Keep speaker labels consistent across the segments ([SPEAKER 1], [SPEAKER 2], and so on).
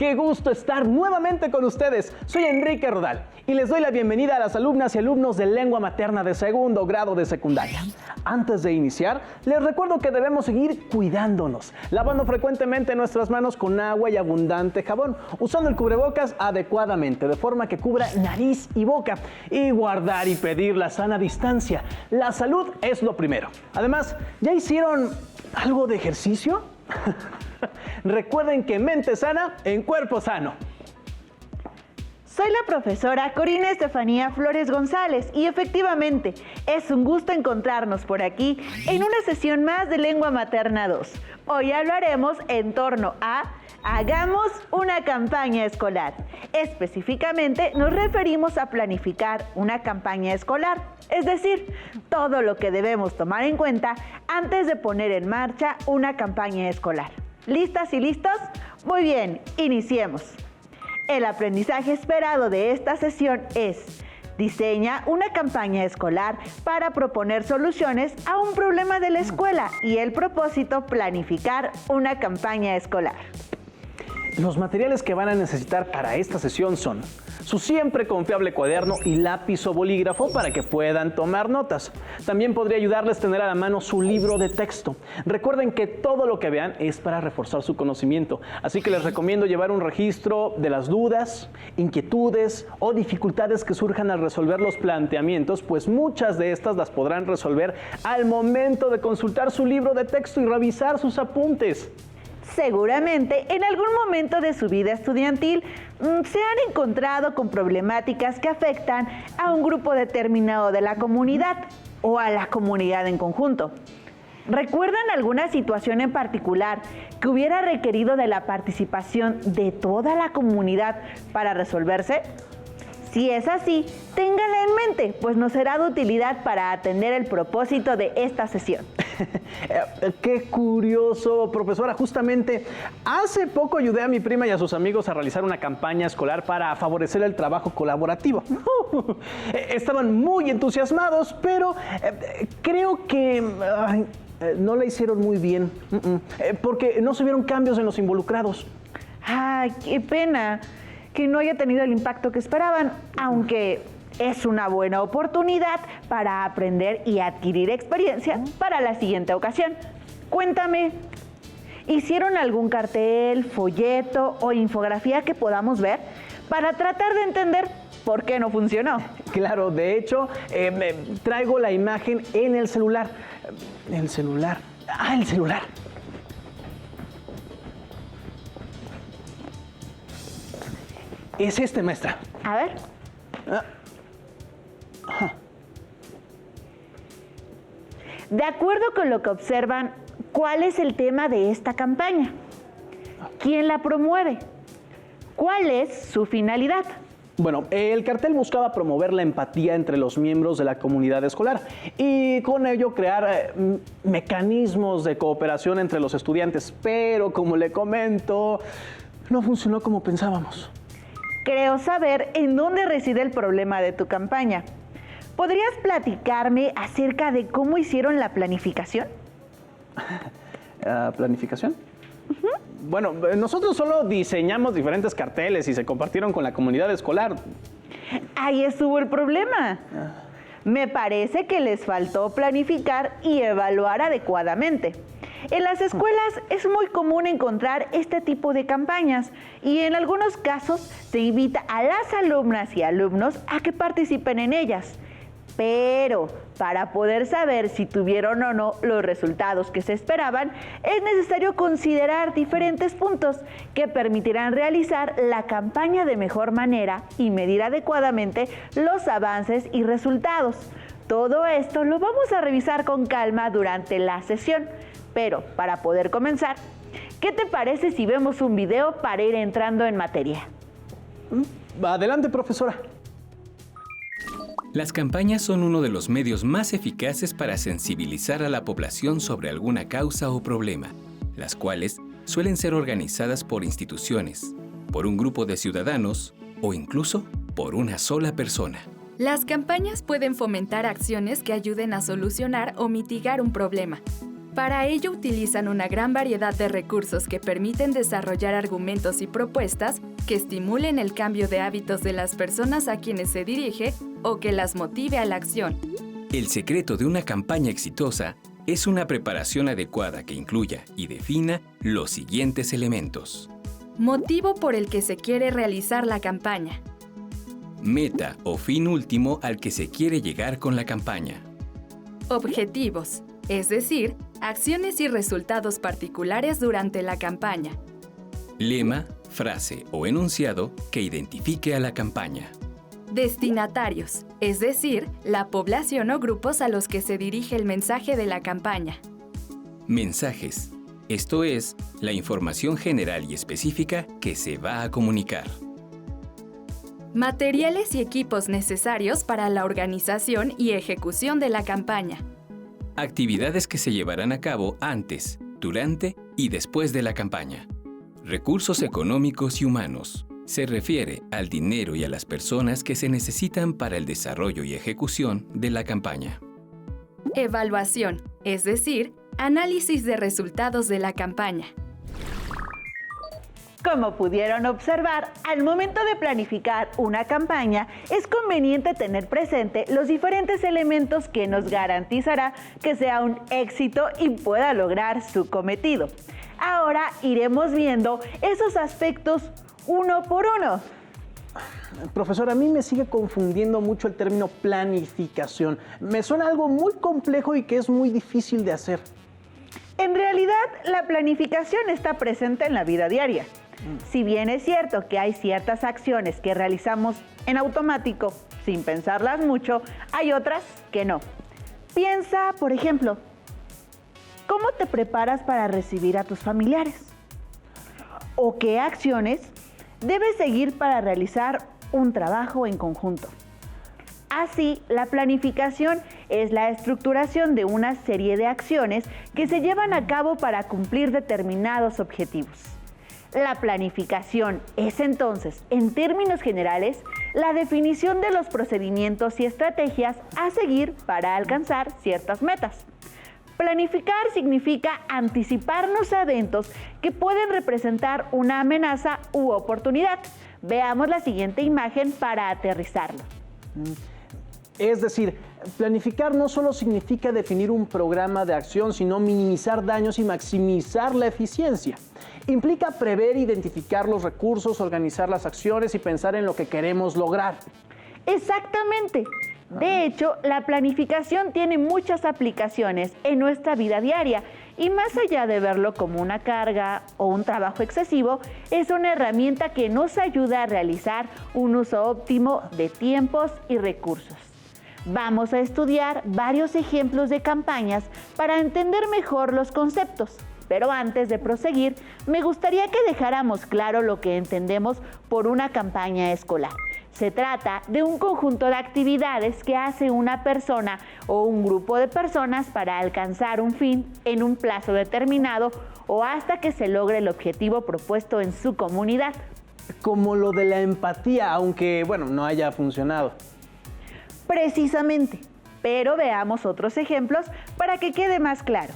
[SPEAKER 1] Qué gusto estar nuevamente con ustedes. Soy Enrique Rodal y les doy la bienvenida a las alumnas y alumnos de lengua materna de segundo grado de secundaria. Antes de iniciar, les recuerdo que debemos seguir cuidándonos, lavando frecuentemente nuestras manos con agua y abundante jabón, usando el cubrebocas adecuadamente, de forma que cubra nariz y boca, y guardar y pedir la sana distancia. La salud es lo primero. Además, ¿ya hicieron algo de ejercicio? Recuerden que mente sana en cuerpo sano.
[SPEAKER 2] Soy la profesora Corina Estefanía Flores González y efectivamente es un gusto encontrarnos por aquí en una sesión más de Lengua Materna 2. Hoy hablaremos en torno a hagamos una campaña escolar. Específicamente nos referimos a planificar una campaña escolar, es decir, todo lo que debemos tomar en cuenta antes de poner en marcha una campaña escolar. ¿Listas y listos? Muy bien, iniciemos. El aprendizaje esperado de esta sesión es: diseña una campaña escolar para proponer soluciones a un problema de la escuela y el propósito, planificar una campaña escolar.
[SPEAKER 1] Los materiales que van a necesitar para esta sesión son su siempre confiable cuaderno y lápiz o bolígrafo para que puedan tomar notas. También podría ayudarles tener a la mano su libro de texto. Recuerden que todo lo que vean es para reforzar su conocimiento, así que les recomiendo llevar un registro de las dudas, inquietudes o dificultades que surjan al resolver los planteamientos, pues muchas de estas las podrán resolver al momento de consultar su libro de texto y revisar sus apuntes.
[SPEAKER 2] Seguramente en algún momento de su vida estudiantil se han encontrado con problemáticas que afectan a un grupo determinado de la comunidad o a la comunidad en conjunto. ¿Recuerdan alguna situación en particular que hubiera requerido de la participación de toda la comunidad para resolverse? Si es así, ténganla en mente, pues nos será de utilidad para atender el propósito de esta sesión.
[SPEAKER 1] Qué curioso, profesora. Justamente hace poco ayudé a mi prima y a sus amigos a realizar una campaña escolar para favorecer el trabajo colaborativo. Estaban muy entusiasmados, pero creo que no la hicieron muy bien, porque no se vieron cambios en los involucrados.
[SPEAKER 2] ¡Ay, qué pena! Que no haya tenido el impacto que esperaban, aunque es una buena oportunidad para aprender y adquirir experiencia para la siguiente ocasión. Cuéntame, ¿hicieron algún cartel, folleto o infografía que podamos ver para tratar de entender por qué no funcionó?
[SPEAKER 1] Claro, de hecho, traigo la imagen en el celular. El celular. El celular. Es este, maestra.
[SPEAKER 2] A ver. De acuerdo con lo que observan, ¿cuál es el tema de esta campaña? ¿Quién la promueve? ¿Cuál es su finalidad?
[SPEAKER 1] Bueno, el cartel buscaba promover la empatía entre los miembros de la comunidad escolar y con ello crear mecanismos de cooperación entre los estudiantes, pero como le comento, no funcionó como pensábamos.
[SPEAKER 2] Creo saber en dónde reside el problema de tu campaña. ¿Podrías platicarme acerca de cómo hicieron la planificación?
[SPEAKER 1] ¿Planificación? Bueno, nosotros solo diseñamos diferentes carteles y se compartieron con la comunidad escolar.
[SPEAKER 2] Ahí estuvo el problema. Me parece que les faltó planificar y evaluar adecuadamente. En las escuelas es muy común encontrar este tipo de campañas y en algunos casos se invita a las alumnas y alumnos a que participen en ellas. Pero para poder saber si tuvieron o no los resultados que se esperaban, es necesario considerar diferentes puntos que permitirán realizar la campaña de mejor manera y medir adecuadamente los avances y resultados. Todo esto lo vamos a revisar con calma durante la sesión. Pero para poder comenzar, ¿qué te parece si vemos un video para ir entrando en materia?
[SPEAKER 1] Adelante, profesora.
[SPEAKER 3] Las campañas son uno de los medios más eficaces para sensibilizar a la población sobre alguna causa o problema, las cuales suelen ser organizadas por instituciones, por un grupo de ciudadanos o incluso por una sola persona.
[SPEAKER 4] Las campañas pueden fomentar acciones que ayuden a solucionar o mitigar un problema. Para ello utilizan una gran variedad de recursos que permiten desarrollar argumentos y propuestas que estimulen el cambio de hábitos de las personas a quienes se dirige o que las motive a la acción.
[SPEAKER 3] El secreto de una campaña exitosa es una preparación adecuada que incluya y defina los siguientes elementos.
[SPEAKER 4] Motivo por el que se quiere realizar la campaña.
[SPEAKER 3] Meta o fin último al que se quiere llegar con la campaña.
[SPEAKER 4] Objetivos, es decir, acciones y resultados particulares durante la campaña.
[SPEAKER 3] Lema, frase o enunciado que identifique a la campaña.
[SPEAKER 4] Destinatarios, es decir, la población o grupos a los que se dirige el mensaje de la campaña.
[SPEAKER 3] Mensajes, esto es, la información general y específica que se va a comunicar.
[SPEAKER 4] Materiales y equipos necesarios para la organización y ejecución de la campaña.
[SPEAKER 3] Actividades que se llevarán a cabo antes, durante y después de la campaña. Recursos económicos y humanos. Se refiere al dinero y a las personas que se necesitan para el desarrollo y ejecución de la campaña.
[SPEAKER 4] Evaluación, es decir, análisis de resultados de la campaña.
[SPEAKER 2] Como pudieron observar, al momento de planificar una campaña, es conveniente tener presente los diferentes elementos que nos garantizará que sea un éxito y pueda lograr su cometido. Ahora iremos viendo esos aspectos uno por uno.
[SPEAKER 1] Profesor, a mí me sigue confundiendo mucho el término planificación. Me suena algo muy complejo y que es muy difícil de hacer.
[SPEAKER 2] En realidad, la planificación está presente en la vida diaria. Si bien es cierto que hay ciertas acciones que realizamos en automático, sin pensarlas mucho, hay otras que no. Piensa, por ejemplo, ¿cómo te preparas para recibir a tus familiares? ¿O qué acciones debes seguir para realizar un trabajo en conjunto? Así, la planificación es la estructuración de una serie de acciones que se llevan a cabo para cumplir determinados objetivos. La planificación es entonces, en términos generales, la definición de los procedimientos y estrategias a seguir para alcanzar ciertas metas. Planificar significa anticiparnos a eventos que pueden representar una amenaza u oportunidad. Veamos la siguiente imagen para aterrizarlo.
[SPEAKER 1] Es decir, planificar no solo significa definir un programa de acción, sino minimizar daños y maximizar la eficiencia. Implica prever, identificar los recursos, organizar las acciones y pensar en lo que queremos lograr.
[SPEAKER 2] Exactamente. De hecho, la planificación tiene muchas aplicaciones en nuestra vida diaria y más allá de verlo como una carga o un trabajo excesivo, es una herramienta que nos ayuda a realizar un uso óptimo de tiempos y recursos. Vamos a estudiar varios ejemplos de campañas para entender mejor los conceptos. Pero antes de proseguir, me gustaría que dejáramos claro lo que entendemos por una campaña escolar. Se trata de un conjunto de actividades que hace una persona o un grupo de personas para alcanzar un fin en un plazo determinado o hasta que se logre el objetivo propuesto en su comunidad.
[SPEAKER 1] Como lo de la empatía, aunque, no haya funcionado.
[SPEAKER 2] Precisamente, pero veamos otros ejemplos para que quede más claro.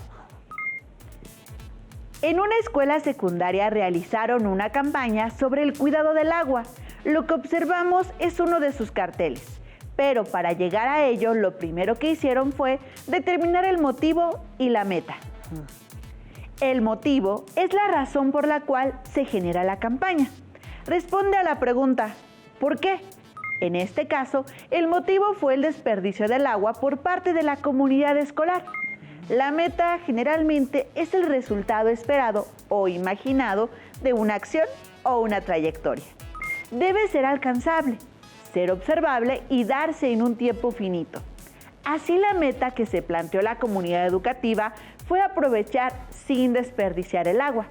[SPEAKER 2] En una escuela secundaria realizaron una campaña sobre el cuidado del agua. Lo que observamos es uno de sus carteles, pero para llegar a ello, lo primero que hicieron fue determinar el motivo y la meta. El motivo es la razón por la cual se genera la campaña. Responde a la pregunta, ¿por qué? En este caso, el motivo fue el desperdicio del agua por parte de la comunidad escolar. La meta generalmente es el resultado esperado o imaginado de una acción o una trayectoria. Debe ser alcanzable, ser observable y darse en un tiempo finito. Así la meta que se planteó la comunidad educativa fue aprovechar sin desperdiciar el agua.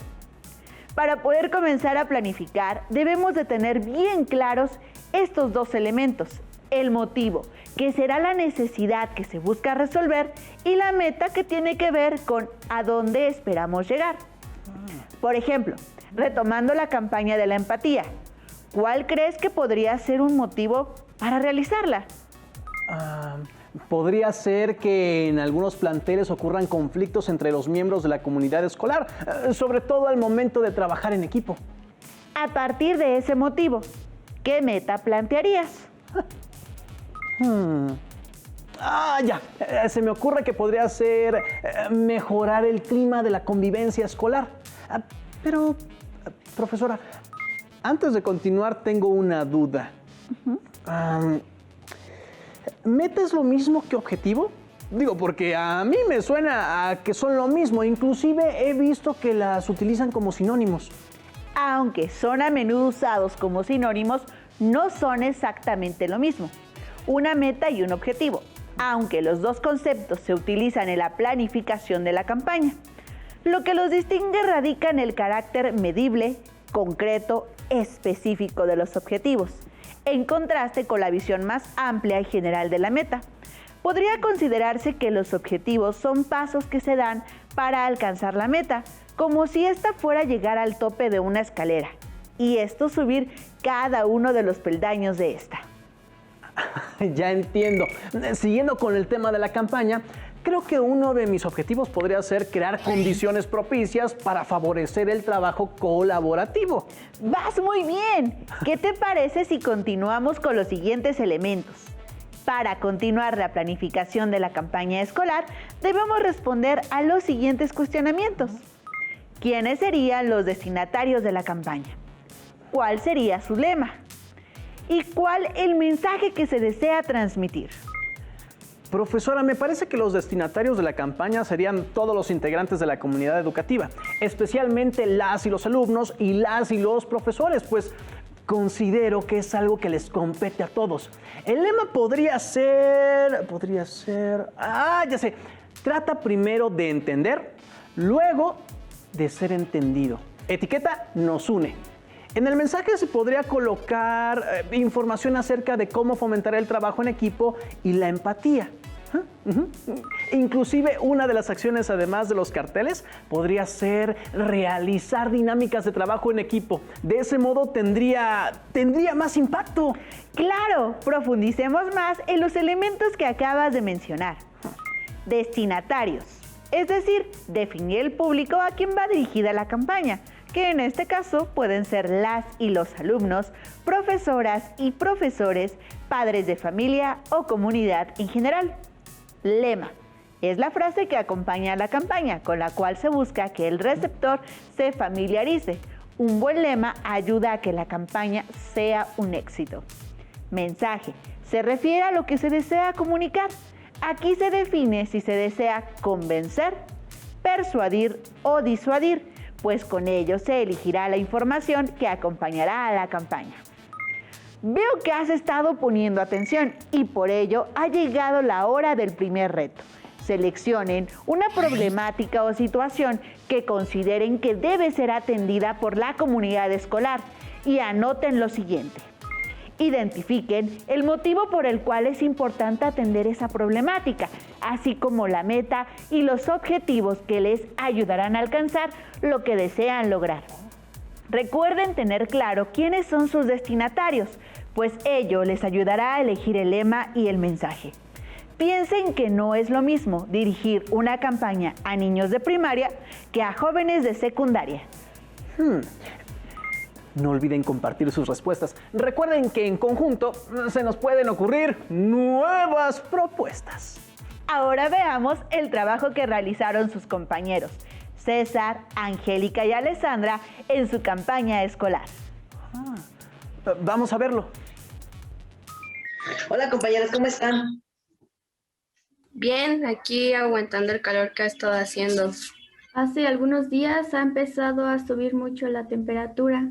[SPEAKER 2] Para poder comenzar a planificar, debemos de tener bien claros estos dos elementos: el motivo, que será la necesidad que se busca resolver, y la meta, que tiene que ver con a dónde esperamos llegar. Por ejemplo, retomando la campaña de la empatía, ¿cuál crees que podría ser un motivo para realizarla?
[SPEAKER 1] Podría ser que en algunos planteles ocurran conflictos entre los miembros de la comunidad escolar, sobre todo al momento de trabajar en equipo.
[SPEAKER 2] A partir de ese motivo, ¿qué meta plantearías?
[SPEAKER 1] Ya. Se me ocurre que podría ser mejorar el clima de la convivencia escolar. Pero, profesora, antes de continuar tengo una duda. ¿Meta es lo mismo que objetivo? Digo, porque a mí me suena a que son lo mismo. Inclusive he visto que las utilizan como sinónimos.
[SPEAKER 2] Aunque son a menudo usados como sinónimos, no son exactamente lo mismo. Una meta y un objetivo, aunque los dos conceptos se utilizan en la planificación de la campaña. Lo que los distingue radica en el carácter medible, concreto, específico de los objetivos, en contraste con la visión más amplia y general de la meta. Podría considerarse que los objetivos son pasos que se dan para alcanzar la meta, como si ésta fuera a llegar al tope de una escalera, y esto subir cada uno de los peldaños de esta.
[SPEAKER 1] Ya entiendo. Siguiendo con el tema de la campaña, creo que uno de mis objetivos podría ser crear condiciones propicias para favorecer el trabajo colaborativo.
[SPEAKER 2] ¡Vas muy bien! ¿Qué te parece si continuamos con los siguientes elementos? Para continuar la planificación de la campaña escolar, debemos responder a los siguientes cuestionamientos. ¿Quiénes serían los destinatarios de la campaña? ¿Cuál sería su lema? ¿Y cuál el mensaje que se desea transmitir?
[SPEAKER 1] Profesora, me parece que los destinatarios de la campaña serían todos los integrantes de la comunidad educativa, especialmente las y los alumnos y las y los profesores, pues considero que es algo que les compete a todos. El lema podría ser... ya sé. Trata primero de entender, luego de ser entendido. Etiqueta nos une. En el mensaje se podría colocar información acerca de cómo fomentar el trabajo en equipo y la empatía. Inclusive una de las acciones, además de los carteles, podría ser realizar dinámicas de trabajo en equipo. De ese modo tendría más impacto.
[SPEAKER 2] Claro, profundicemos más en los elementos que acabas de mencionar. Destinatarios, es decir, definir el público a quien va dirigida la campaña, que en este caso pueden ser las y los alumnos, profesoras y profesores, padres de familia o comunidad en general. Lema es la frase que acompaña a la campaña, con la cual se busca que el receptor se familiarice. Un buen lema ayuda a que la campaña sea un éxito. Mensaje se refiere a lo que se desea comunicar. Aquí se define si se desea convencer, persuadir o disuadir, pues con ello se elegirá la información que acompañará a la campaña. Veo que has estado poniendo atención y por ello ha llegado la hora del primer reto. Seleccionen una problemática o situación que consideren que debe ser atendida por la comunidad escolar y anoten lo siguiente. Identifiquen el motivo por el cual es importante atender esa problemática, así como la meta y los objetivos que les ayudarán a alcanzar lo que desean lograr. Recuerden tener claro quiénes son sus destinatarios, pues ello les ayudará a elegir el lema y el mensaje. Piensen que no es lo mismo dirigir una campaña a niños de primaria que a jóvenes de secundaria.
[SPEAKER 1] No olviden compartir sus respuestas. Recuerden que en conjunto se nos pueden ocurrir nuevas propuestas.
[SPEAKER 2] Ahora veamos el trabajo que realizaron sus compañeros, César, Angélica y Alessandra, en su campaña escolar.
[SPEAKER 1] Vamos a verlo.
[SPEAKER 5] Hola compañeros, ¿cómo están?
[SPEAKER 6] Bien, aquí aguantando el calor que ha estado haciendo.
[SPEAKER 7] Hace algunos días ha empezado a subir mucho la temperatura.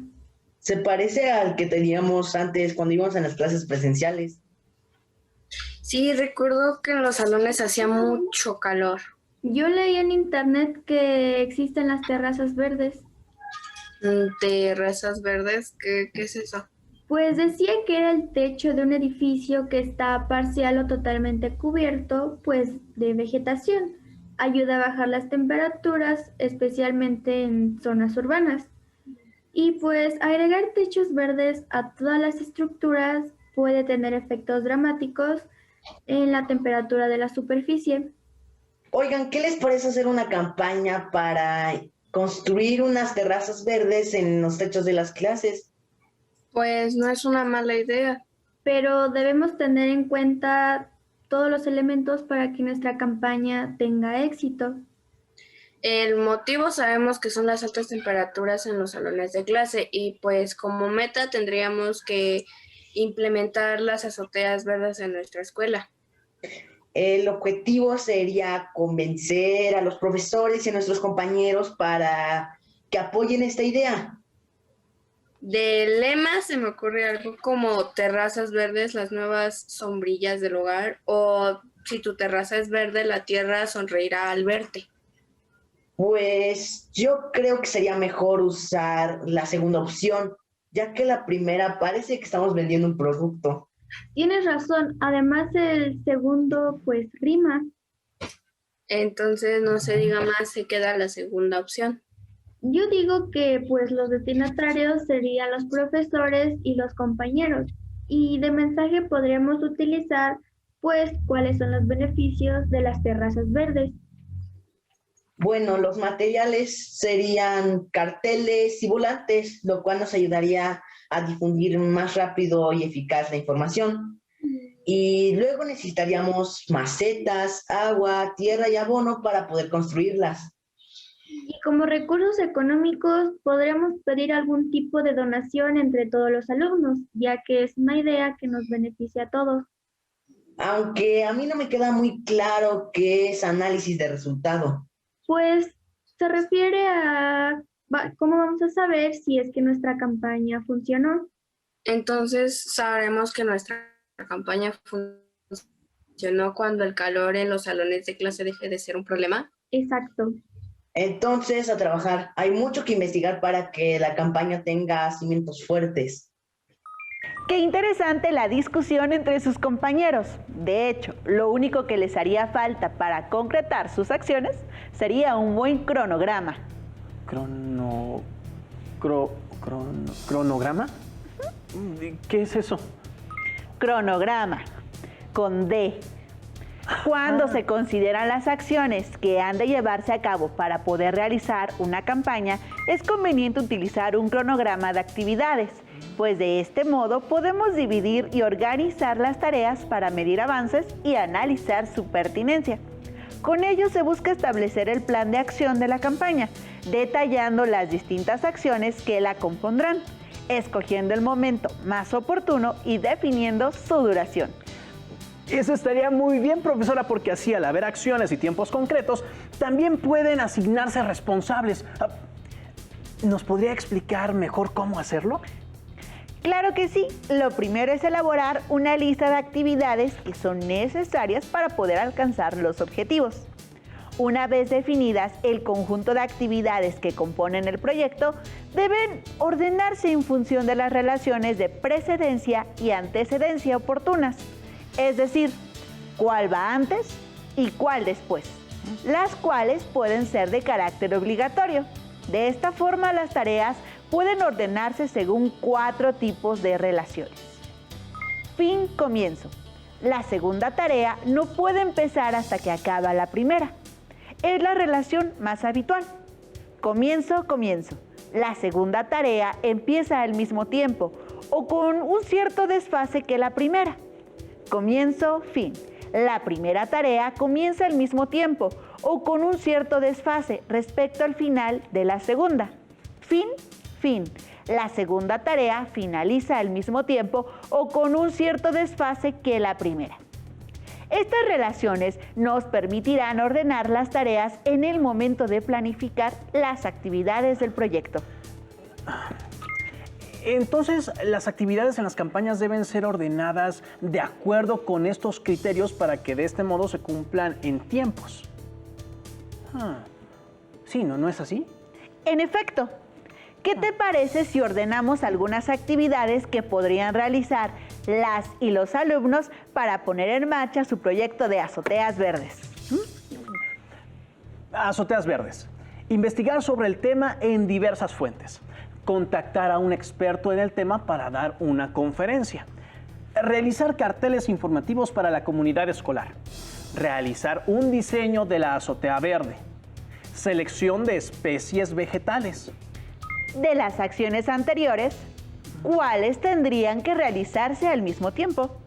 [SPEAKER 5] Se parece al que teníamos antes cuando íbamos en las clases presenciales.
[SPEAKER 6] Sí, recuerdo que en los salones hacía mucho calor.
[SPEAKER 7] Yo leí en internet que existen las terrazas verdes.
[SPEAKER 6] ¿Terrazas verdes? ¿Qué es eso?
[SPEAKER 7] Pues decía que era el techo de un edificio que está parcial o totalmente cubierto, pues, de vegetación. Ayuda a bajar las temperaturas, especialmente en zonas urbanas. Y pues agregar techos verdes a todas las estructuras puede tener efectos dramáticos, en la temperatura de la superficie.
[SPEAKER 5] Oigan, ¿qué les parece hacer una campaña para construir unas terrazas verdes en los techos de las clases?
[SPEAKER 6] Pues no es una mala idea.
[SPEAKER 7] Pero debemos tener en cuenta todos los elementos para que nuestra campaña tenga éxito.
[SPEAKER 6] El motivo sabemos que son las altas temperaturas en los salones de clase y pues como meta tendríamos que implementar las azoteas verdes en nuestra escuela.
[SPEAKER 5] El objetivo sería convencer a los profesores y a nuestros compañeros para que apoyen esta idea.
[SPEAKER 6] De lema se me ocurre algo como terrazas verdes, las nuevas sombrillas del hogar, o si tu terraza es verde, la tierra sonreirá al verte.
[SPEAKER 5] Pues yo creo que sería mejor usar la segunda opción, ya que la primera parece que estamos vendiendo un producto.
[SPEAKER 7] Tienes razón, además el segundo pues rima.
[SPEAKER 6] Entonces no se diga más, se queda la segunda opción.
[SPEAKER 7] Yo digo que pues los destinatarios serían los profesores y los compañeros. Y de mensaje podríamos utilizar pues cuáles son los beneficios de las terrazas verdes.
[SPEAKER 5] Bueno, los materiales serían carteles y volantes, lo cual nos ayudaría a difundir más rápido y eficaz la información. Y luego necesitaríamos macetas, agua, tierra y abono para poder construirlas.
[SPEAKER 7] Y como recursos económicos podremos pedir algún tipo de donación entre todos los alumnos, ya que es una idea que nos beneficia a todos.
[SPEAKER 5] Aunque a mí no me queda muy claro qué es análisis de resultado.
[SPEAKER 7] Pues se refiere a cómo vamos a saber si es que nuestra campaña funcionó.
[SPEAKER 6] Entonces sabremos que nuestra campaña funcionó cuando el calor en los salones de clase deje de ser un problema.
[SPEAKER 7] Exacto.
[SPEAKER 5] Entonces, a trabajar. Hay mucho que investigar para que la campaña tenga cimientos fuertes.
[SPEAKER 2] Qué interesante la discusión entre sus compañeros. De hecho, lo único que les haría falta para concretar sus acciones sería un buen cronograma.
[SPEAKER 1] ¿Cronograma? ¿Qué es eso?
[SPEAKER 2] Cronograma, con D. Cuando se consideran las acciones que han de llevarse a cabo para poder realizar una campaña, es conveniente utilizar un cronograma de actividades, pues de este modo podemos dividir y organizar las tareas para medir avances y analizar su pertinencia. Con ello se busca establecer el plan de acción de la campaña, detallando las distintas acciones que la compondrán, escogiendo el momento más oportuno y definiendo su duración.
[SPEAKER 1] Eso estaría muy bien, profesora, porque así al haber acciones y tiempos concretos, también pueden asignarse responsables. ¿Nos podría explicar mejor cómo hacerlo?
[SPEAKER 2] Claro que sí. Lo primero es elaborar una lista de actividades que son necesarias para poder alcanzar los objetivos. Una vez definidas el conjunto de actividades que componen el proyecto, deben ordenarse en función de las relaciones de precedencia y antecedencia oportunas. Es decir, cuál va antes y cuál después, las cuales pueden ser de carácter obligatorio. De esta forma, las tareas pueden ordenarse según 4 tipos de relaciones. Fin, comienzo. La segunda tarea no puede empezar hasta que acaba la primera. Es la relación más habitual. Comienzo, comienzo. La segunda tarea empieza al mismo tiempo o con un cierto desfase que la primera. Comienzo, fin. La primera tarea comienza al mismo tiempo o con un cierto desfase respecto al final de la segunda. Fin, fin. La segunda tarea finaliza al mismo tiempo o con un cierto desfase que la primera. Estas relaciones nos permitirán ordenar las tareas en el momento de planificar las actividades del proyecto.
[SPEAKER 1] Entonces, las actividades en las campañas deben ser ordenadas de acuerdo con estos criterios para que de este modo se cumplan en tiempos. Sí, ¿no es así?
[SPEAKER 2] En efecto. ¿Qué te parece si ordenamos algunas actividades que podrían realizar las y los alumnos para poner en marcha su proyecto de azoteas verdes?
[SPEAKER 1] Azoteas verdes. Investigar sobre el tema en diversas fuentes. Contactar a un experto en el tema para dar una conferencia. Realizar carteles informativos para la comunidad escolar. Realizar un diseño de la azotea verde. Selección de especies vegetales.
[SPEAKER 2] De las acciones anteriores, ¿cuáles tendrían que realizarse al mismo tiempo?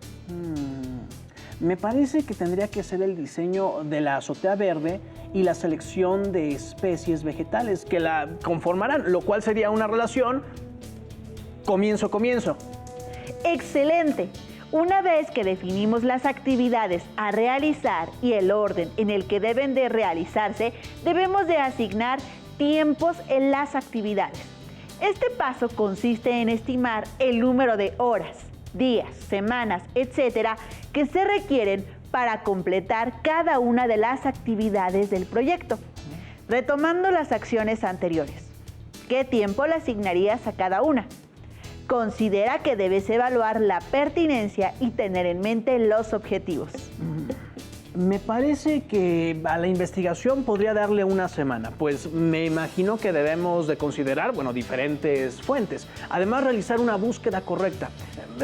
[SPEAKER 1] Me parece que tendría que ser el diseño de la azotea verde y la selección de especies vegetales que la conformarán, lo cual sería una relación comienzo-comienzo.
[SPEAKER 2] ¡Excelente! Una vez que definimos las actividades a realizar y el orden en el que deben de realizarse, debemos de asignar tiempos en las actividades. Este paso consiste en estimar el número de horas, días, semanas, etcétera, que se requieren para completar cada una de las actividades del proyecto. Retomando las acciones anteriores, ¿qué tiempo le asignarías a cada una? Considera que debes evaluar la pertinencia y tener en mente los objetivos.
[SPEAKER 1] Me parece que a la investigación podría darle una semana, pues me imagino que debemos de considerar, diferentes fuentes. Además, realizar una búsqueda correcta.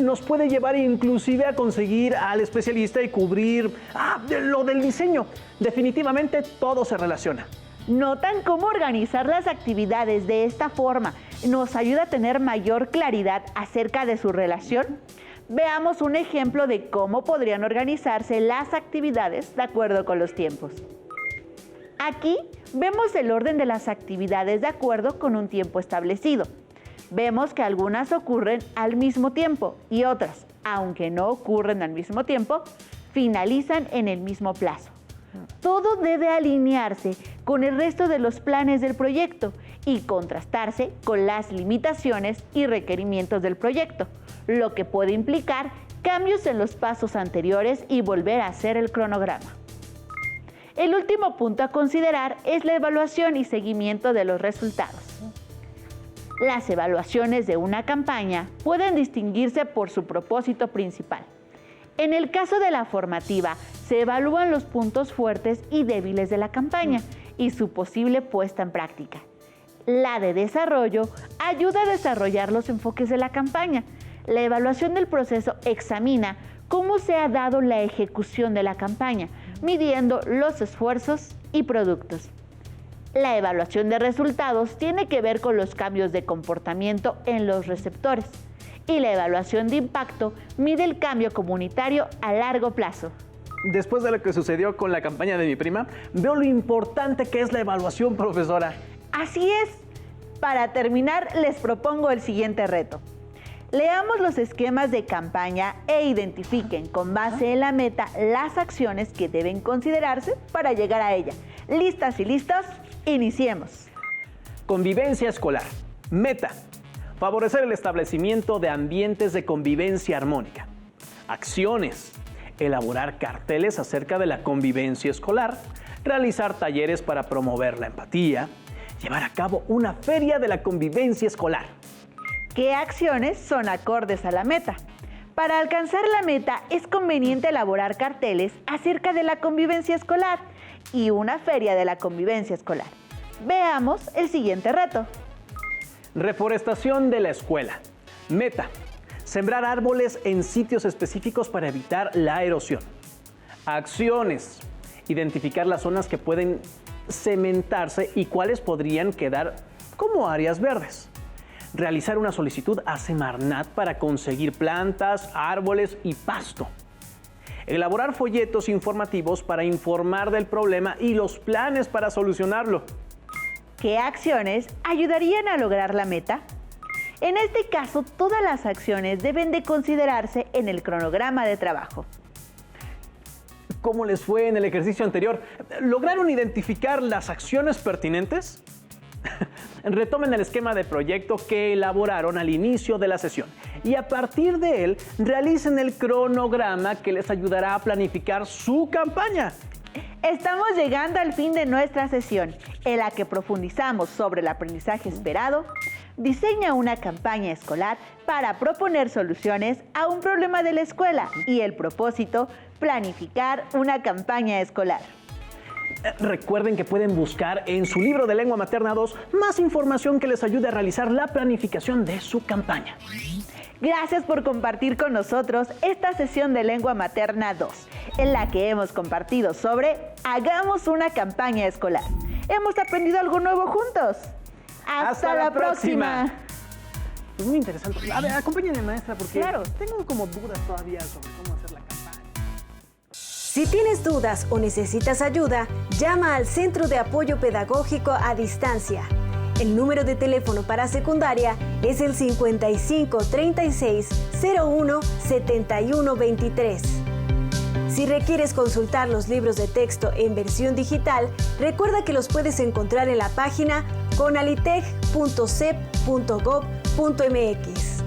[SPEAKER 1] Nos puede llevar inclusive a conseguir al especialista y cubrir lo del diseño. Definitivamente todo se relaciona.
[SPEAKER 2] ¿Notan cómo organizar las actividades de esta forma nos ayuda a tener mayor claridad acerca de su relación? Veamos un ejemplo de cómo podrían organizarse las actividades de acuerdo con los tiempos. Aquí vemos el orden de las actividades de acuerdo con un tiempo establecido. Vemos que algunas ocurren al mismo tiempo y otras, aunque no ocurren al mismo tiempo, finalizan en el mismo plazo. Todo debe alinearse con el resto de los planes del proyecto y contrastarse con las limitaciones y requerimientos del proyecto, lo que puede implicar cambios en los pasos anteriores y volver a hacer el cronograma. El último punto a considerar es la evaluación y seguimiento de los resultados. Las evaluaciones de una campaña pueden distinguirse por su propósito principal. En el caso de la formativa, se evalúan los puntos fuertes y débiles de la campaña y su posible puesta en práctica. La de desarrollo ayuda a desarrollar los enfoques de la campaña. La evaluación del proceso examina cómo se ha dado la ejecución de la campaña, midiendo los esfuerzos y productos. La evaluación de resultados tiene que ver con los cambios de comportamiento en los receptores. Y la evaluación de impacto mide el cambio comunitario a largo plazo.
[SPEAKER 1] Después de lo que sucedió con la campaña de mi prima, veo lo importante que es la evaluación, profesora.
[SPEAKER 2] Así es. Para terminar, les propongo el siguiente reto. Leamos los esquemas de campaña e identifiquen con base en la meta las acciones que deben considerarse para llegar a ella. ¿Listas y listos? Iniciemos.
[SPEAKER 1] Convivencia escolar. Meta: favorecer el establecimiento de ambientes de convivencia armónica. Acciones: elaborar carteles acerca de la convivencia escolar, realizar talleres para promover la empatía, llevar a cabo una feria de la convivencia escolar.
[SPEAKER 2] ¿Qué acciones son acordes a la meta? Para alcanzar la meta es conveniente elaborar carteles acerca de la convivencia escolar y una feria de la convivencia escolar. Veamos el siguiente reto.
[SPEAKER 1] Reforestación de la escuela. Meta: sembrar árboles en sitios específicos para evitar la erosión. Acciones: identificar las zonas que pueden cementarse y cuáles podrían quedar como áreas verdes. Realizar una solicitud a Semarnat para conseguir plantas, árboles y pasto. Elaborar folletos informativos para informar del problema y los planes para solucionarlo.
[SPEAKER 2] ¿Qué acciones ayudarían a lograr la meta? En este caso, todas las acciones deben de considerarse en el cronograma de trabajo.
[SPEAKER 1] ¿Cómo les fue en el ejercicio anterior? ¿Lograron identificar las acciones pertinentes? Retomen el esquema de proyecto que elaboraron al inicio de la sesión y a partir de él realicen el cronograma que les ayudará a planificar su campaña.
[SPEAKER 2] Estamos llegando al fin de nuestra sesión, en la que profundizamos sobre el aprendizaje esperado. Diseña una campaña escolar para proponer soluciones a un problema de la escuela y el propósito: planificar una campaña escolar.
[SPEAKER 1] Recuerden que pueden buscar en su libro de Lengua Materna 2 más información que les ayude a realizar la planificación de su campaña.
[SPEAKER 2] Gracias por compartir con nosotros esta sesión de Lengua Materna 2, en la que hemos compartido sobre Hagamos una campaña escolar. Hemos aprendido algo nuevo juntos. ¡Hasta la próxima!
[SPEAKER 1] Es muy interesante. A ver, acompáñenme, maestra, porque
[SPEAKER 2] claro,
[SPEAKER 1] tengo como dudas todavía sobre cómo hacer la campaña.
[SPEAKER 8] Si tienes dudas o necesitas ayuda, llama al Centro de Apoyo Pedagógico a Distancia. El número de teléfono para secundaria es el 55 36 01 71 23. Si requieres consultar los libros de texto en versión digital, recuerda que los puedes encontrar en la página conaliteg.cep.gov.mx.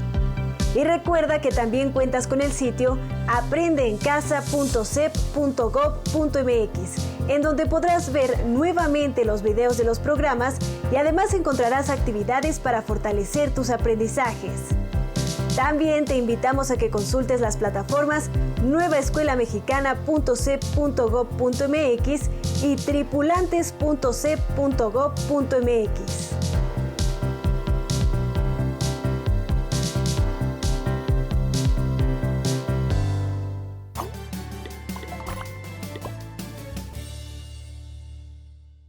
[SPEAKER 8] Y recuerda que también cuentas con el sitio aprendeencasa.cep.gov.mx, en donde podrás ver nuevamente los videos de los programas y además encontrarás actividades para fortalecer tus aprendizajes. También te invitamos a que consultes las plataformas nuevaescuelamexicana.cep.gov.mx y tripulantes.cep.gov.mx.